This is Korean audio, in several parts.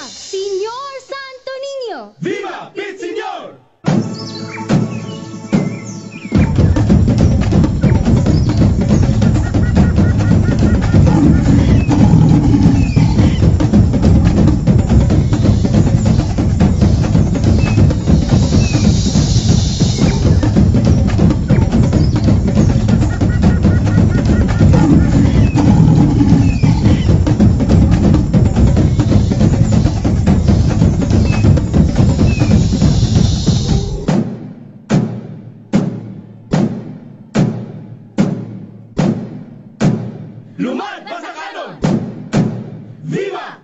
Señor Santo Niño! ¡Viva Pit Señor! Lumad Basakanon! ¡Viva!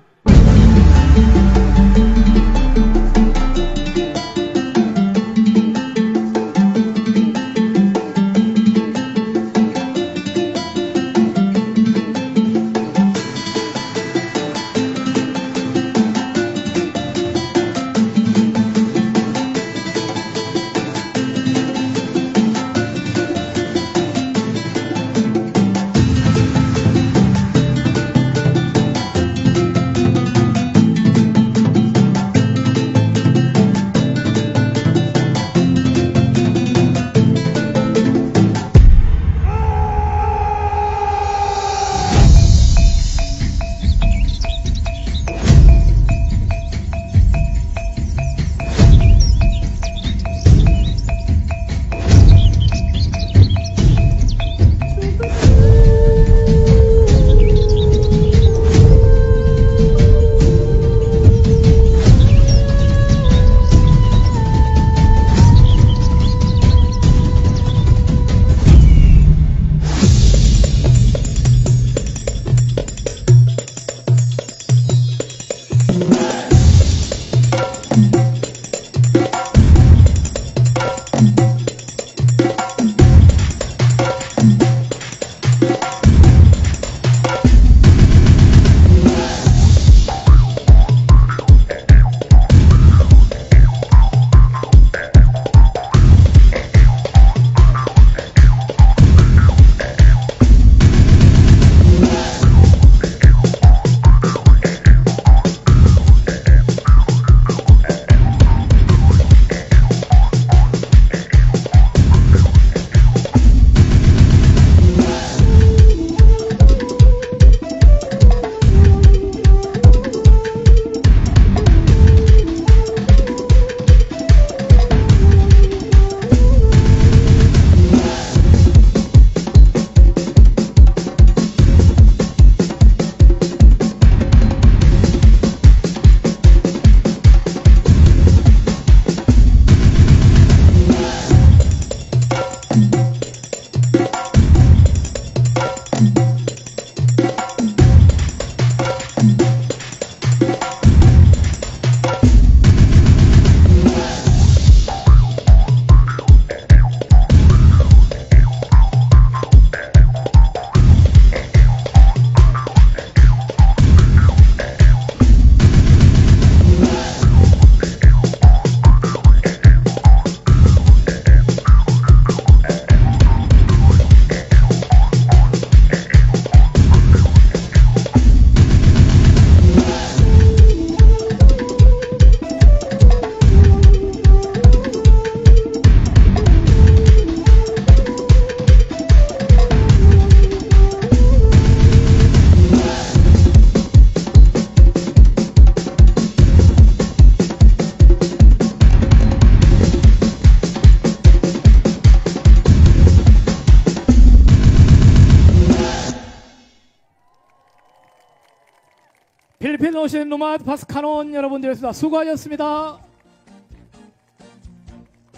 필리핀 오신 노마드 바스카논 여러분들이었습니다. 수고하셨습니다.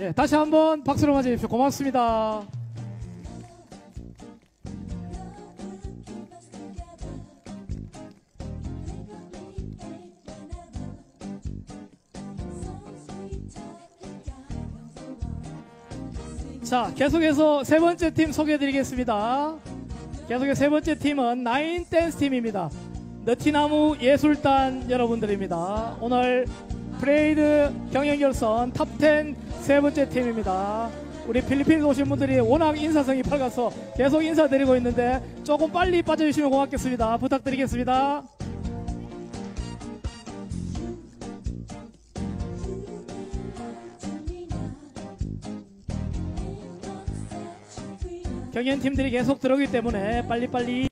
예, 다시 한번 박수로 맞이해 주십시오. 고맙습니다. 자, 계속해서 세 번째 팀 소개해 드리겠습니다. 계속해서 세 번째 팀은 나인 댄스 팀입니다. 너티나무 예술단 여러분들입니다. 오늘 프레이드 경연결선 탑10 세 번째 팀입니다. 우리 필리핀에서 오신 분들이 워낙 인사성이 밝아서 계속 인사드리고 있는데 조금 빨리 빠져주시면 고맙겠습니다. 부탁드리겠습니다. 경연팀들이 계속 들어오기 때문에 빨리빨리